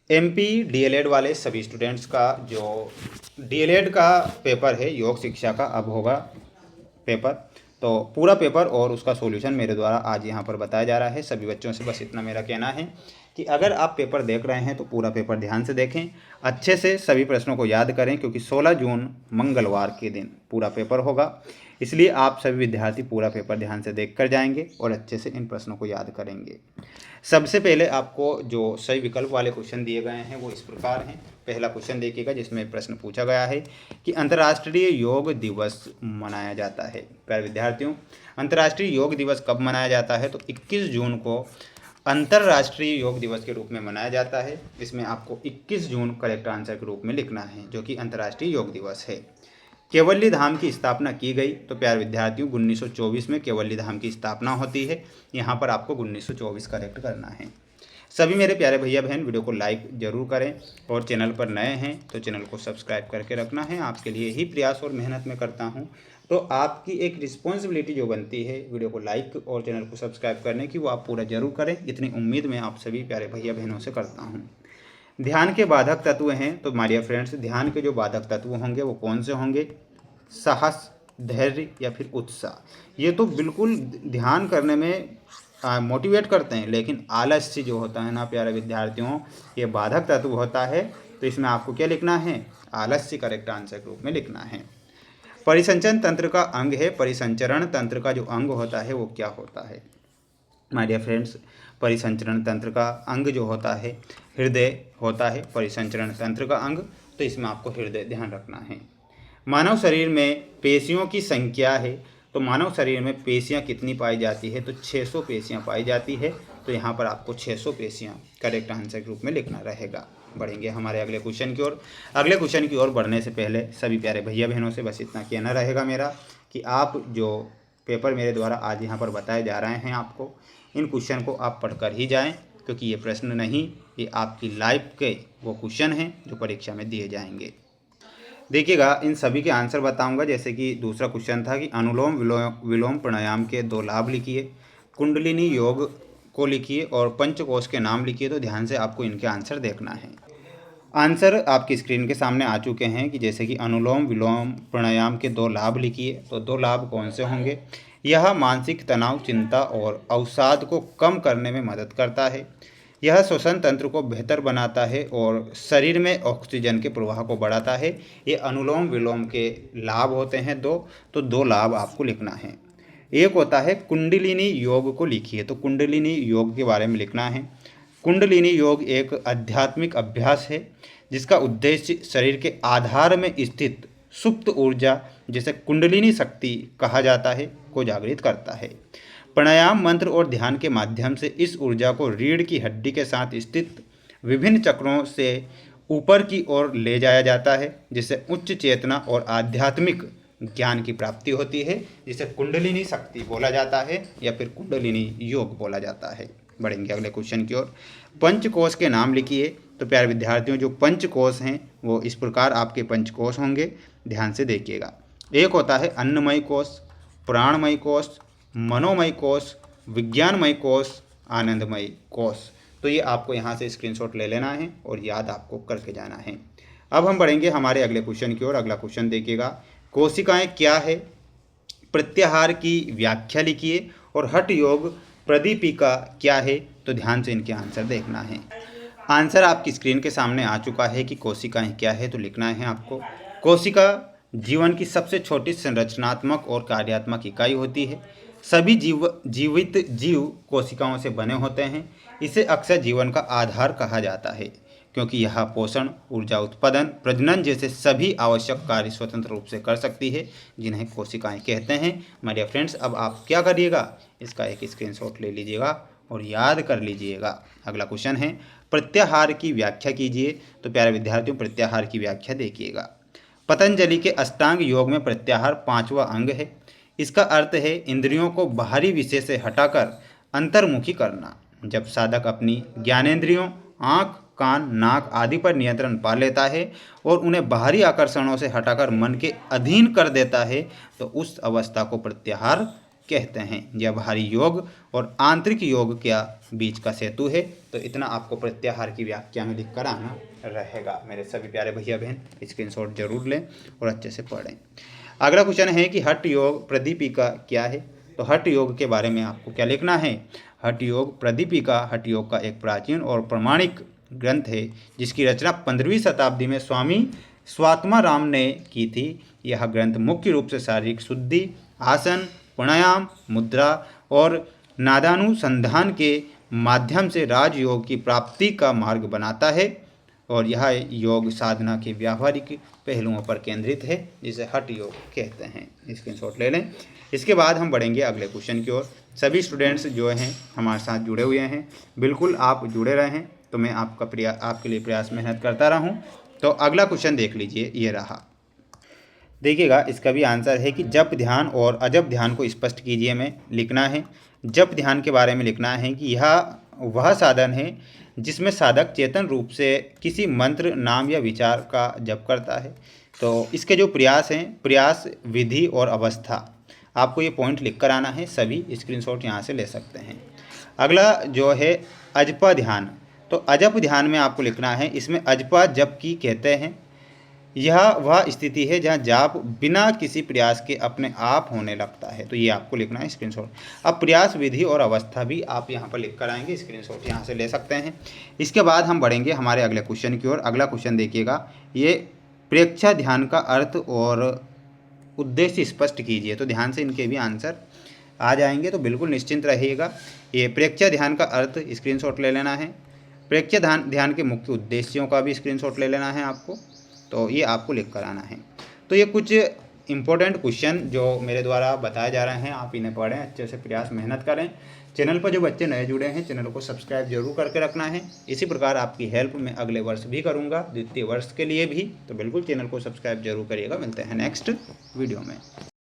MP DElEd वाले सभी students का जो डीएलएड का पेपर है योग शिक्षा का, अब होगा पेपर। तो पूरा पेपर और उसका सॉल्यूशन मेरे द्वारा आज यहाँ पर बताया जा रहा है। सभी बच्चों से बस इतना मेरा कहना है कि अगर आप पेपर देख रहे हैं तो पूरा पेपर ध्यान से देखें, अच्छे से सभी प्रश्नों को याद करें, क्योंकि 16 जून मंगलवार के दिन पूरा पेपर होगा। इसलिए आप सभी विद्यार्थी पूरा पेपर ध्यान से देख कर जाएंगे और अच्छे से इन प्रश्नों को याद करेंगे। सबसे पहले आपको जो सही विकल्प वाले क्वेश्चन दिए गए हैं वो इस प्रकार हैं। पहला क्वेश्चन देखिएगा, जिसमें प्रश्न पूछा गया है कि अंतर्राष्ट्रीय योग दिवस मनाया जाता है। प्यारे विद्यार्थियों, अंतर्राष्ट्रीय योग दिवस कब मनाया जाता है? तो 21 जून को अंतर्राष्ट्रीय योग दिवस के रूप में मनाया जाता है। इसमें आपको 21 जून करेक्ट आंसर के रूप में लिखना है, जो कि अंतर्राष्ट्रीय योग दिवस है। केवल्ली धाम की स्थापना की गई, तो प्यारे विद्यार्थियों 1924 में केवल्ली धाम की स्थापना होती है। यहाँ पर आपको 1924 करेक्ट करना है। सभी मेरे प्यारे भैया बहन वीडियो को लाइक जरूर करें और चैनल पर नए हैं तो चैनल को सब्सक्राइब करके रखना है। आपके लिए ही प्रयास और मेहनत मैं करता हूं, तो आपकी एक रिस्पॉन्सिबिलिटी जो बनती है वीडियो को लाइक और चैनल को सब्सक्राइब करने की, वो आप पूरा जरूर करें। इतनी उम्मीद मैं आप सभी प्यारे भैया बहनों से करता हूँ। ध्यान के बाधक तत्व हैं, तो माय डियर फ्रेंड्स ध्यान के जो बाधक तत्व होंगे वो कौन से होंगे? साहस, धैर्य या फिर उत्साह। ये तो बिल्कुल ध्यान करने में मोटिवेट करते हैं, लेकिन आलस्य जो होता है ना प्यारे विद्यार्थियों, ये बाधक तत्व होता है। तो इसमें आपको क्या लिखना है? आलस्य करेक्ट आंसर के रूप में लिखना है। परिसंचरण तंत्र का अंग है, परिसंचरण तंत्र का जो अंग होता है वो क्या होता है? माय डियर फ्रेंड्स, परिसंचरण तंत्र का अंग जो होता है हृदय होता है। परिसंचरण तंत्र का अंग, तो इसमें आपको हृदय ध्यान रखना है। मानव शरीर में पेशियों की संख्या है, तो मानव शरीर में पेशियां कितनी पाई जाती है? तो 600 पेशियां पाई जाती है। तो यहाँ पर आपको 600 पेशियां करेक्ट आंसर के रूप में लिखना रहेगा। बढ़ेंगे हमारे अगले क्वेश्चन की ओर। अगले क्वेश्चन की ओर बढ़ने से पहले सभी प्यारे भैया बहनों से बस इतना कहना रहेगा मेरा कि आप जो पेपर मेरे द्वारा आज यहाँ पर बताए जा रहे हैं, आपको इन क्वेश्चन को आप पढ़कर ही जाएँ, क्योंकि ये प्रश्न नहीं, ये आपकी लाइफ के वो क्वेश्चन हैं जो परीक्षा में दिए जाएंगे। देखिएगा, इन सभी के आंसर बताऊंगा। जैसे कि दूसरा क्वेश्चन था कि अनुलोम विलोम प्राणायाम के 2 लाभ लिखिए, कुंडलिनी योग को लिखिए और पंचकोश के नाम लिखिए। तो ध्यान से आपको इनके आंसर देखना है। आंसर आपकी स्क्रीन के सामने आ चुके हैं कि जैसे कि अनुलोम विलोम प्राणायाम के 2 लाभ लिखिए। तो 2 लाभ कौन से होंगे? यह मानसिक तनाव, चिंता और अवसाद को कम करने में मदद करता है। यह श्वसन तंत्र को बेहतर बनाता है और शरीर में ऑक्सीजन के प्रवाह को बढ़ाता है। ये अनुलोम विलोम के लाभ होते हैं 2, तो 2 लाभ आपको लिखना है। एक होता है कुंडलिनी योग को लिखिए, तो कुंडलिनी योग के बारे में लिखना है। कुंडलिनी योग एक आध्यात्मिक अभ्यास है जिसका उद्देश्य शरीर के आधार में स्थित सुप्त ऊर्जा, जिसे कुंडलिनी शक्ति कहा जाता है, को जागृत करता है। प्राणायाम मंत्र और ध्यान के माध्यम से इस ऊर्जा को रीढ़ की हड्डी के साथ स्थित विभिन्न चक्रों से ऊपर की ओर ले जाया जाता है, जिससे उच्च चेतना और आध्यात्मिक ज्ञान की प्राप्ति होती है, जिसे कुंडलिनी शक्ति बोला जाता है या फिर कुंडलिनी योग बोला जाता है। बढ़ेंगे अगले क्वेश्चन की ओर। पंचकोश के नाम लिखिए। तो प्यारे विद्यार्थियों, जो पंचकोश हैं वो इस प्रकार आपके पंचकोश होंगे, ध्यान से देखिएगा। एक होता है अन्नमय कोश, प्राणमय कोश, मनोमय कोश, विज्ञानमय कोश, आनंदमय कोश। तो ये आपको यहाँ से स्क्रीनशॉट ले लेना है और याद आपको करके जाना है। अब हम बढ़ेंगे हमारे अगले क्वेश्चन की ओर। अगला क्वेश्चन देखिएगा, कोशिकाएं क्या है? प्रत्याहार की व्याख्या लिखिए और हठ योग प्रदीपिका क्या है? तो ध्यान से इनके आंसर देखना है। आंसर आपकी स्क्रीन के सामने आ चुका है कि कोशिकाएं क्या है, तो लिखना है आपको। कोशिका जीवन की सबसे छोटी संरचनात्मक और कार्यात्मक इकाई होती है। सभी जीवित जीव कोशिकाओं से बने होते हैं। इसे अक्सर जीवन का आधार कहा जाता है, क्योंकि यह पोषण, ऊर्जा उत्पादन, प्रजनन जैसे सभी आवश्यक कार्य स्वतंत्र रूप से कर सकती है, जिन्हें कोशिकाएं कहते हैं। माय डियर फ्रेंड्स, अब आप क्या करिएगा, इसका एक स्क्रीनशॉट ले लीजिएगा और याद कर लीजिएगा। अगला क्वेश्चन है, प्रत्याहार की व्याख्या कीजिए। तो प्यारे विद्यार्थियों, प्रत्याहार की व्याख्या देखिएगा। पतंजलि के अष्टांग योग में प्रत्याहार 5वां अंग है। इसका अर्थ है इंद्रियों को बाहरी विषय से हटाकर अंतर्मुखी करना। जब साधक अपनी ज्ञानेंद्रियों आँख, कान, नाक आदि पर नियंत्रण पा लेता है और उन्हें बाहरी आकर्षणों से हटाकर मन के अधीन कर देता है, तो उस अवस्था को प्रत्याहार कहते हैं। यह बाहरी योग और आंतरिक योग क्या बीच का सेतु है। तो इतना आपको प्रत्याहार की व्याख्या में लिख कर आना रहेगा। मेरे सभी प्यारे भैया बहन स्क्रीनशॉट जरूर लें और अच्छे से पढ़ें। अगला क्वेश्चन है कि हठ योग प्रदीपिका क्या है। तो हठ योग के बारे में आपको क्या लिखना है। हठ योग प्रदीपिका हठ योग का एक प्राचीन और प्रामाणिक ग्रंथ है जिसकी रचना 15वीं शताब्दी में स्वामी स्वात्माराम ने की थी। यह ग्रंथ मुख्य रूप से शारीरिक शुद्धि, आसन, प्राणायाम, मुद्रा और नादानुसंधान के माध्यम से राजयोग की प्राप्ति का मार्ग बनाता है और यह योग साधना के व्यावहारिक पहलुओं पर केंद्रित है जिसे हठ योग कहते हैं। स्क्रीनशॉट ले लें। इसके बाद हम बढ़ेंगे अगले क्वेश्चन की ओर। सभी स्टूडेंट्स जो हैं हमारे साथ जुड़े हुए हैं, बिल्कुल आप जुड़े रहें तो मैं आपके लिए प्रयास मेहनत करता रहूं। तो अगला क्वेश्चन देख लीजिए, ये रहा। देखिएगा, इसका भी आंसर है कि जप ध्यान और अजप ध्यान को स्पष्ट कीजिए में लिखना है। जप ध्यान के बारे में लिखना है कि यह वह साधन है जिसमें साधक चेतन रूप से किसी मंत्र, नाम या विचार का जप करता है। तो इसके जो प्रयास हैं, प्रयास, विधि और अवस्था, आपको ये पॉइंट लिख कर आना है। सभी स्क्रीनशॉट यहाँ से ले सकते हैं। अगला जो है अजपा ध्यान। तो अजप ध्यान में आपको लिखना है, इसमें अजपा जप की कहते हैं। यह वह स्थिति है जहाँ जाप बिना किसी प्रयास के अपने आप होने लगता है। तो ये आपको लिखना है स्क्रीनशॉट। अब प्रयास, विधि और अवस्था भी आप यहाँ पर लिख कर आएंगे, स्क्रीनशॉट यहाँ से ले सकते हैं। इसके बाद हम बढ़ेंगे हमारे अगले क्वेश्चन की ओर। अगला क्वेश्चन देखिएगा, ये प्रेक्षा ध्यान का अर्थ और उद्देश्य स्पष्ट कीजिए। तो ध्यान से इनके भी आंसर आ जाएंगे, तो बिल्कुल निश्चिंत रहिएगा। ये प्रेक्षा ध्यान का अर्थ स्क्रीनशॉट ले लेना है। प्रेक्षा ध्यान के मुख्य उद्देश्यों का भी स्क्रीनशॉट ले लेना है आपको। तो ये आपको लिख कर आना है। तो ये कुछ इंपॉर्टेंट क्वेश्चन जो मेरे द्वारा बताए जा रहे हैं, आप इन्हें पढ़ें, अच्छे से प्रयास मेहनत करें। चैनल पर जो बच्चे नए जुड़े हैं, चैनल को सब्सक्राइब जरूर करके रखना है। इसी प्रकार आपकी हेल्प मैं अगले वर्ष भी करूँगा, द्वितीय वर्ष के लिए भी। तो बिल्कुल चैनल को सब्सक्राइब जरूर करिएगा। मिलते हैं नेक्स्ट वीडियो में।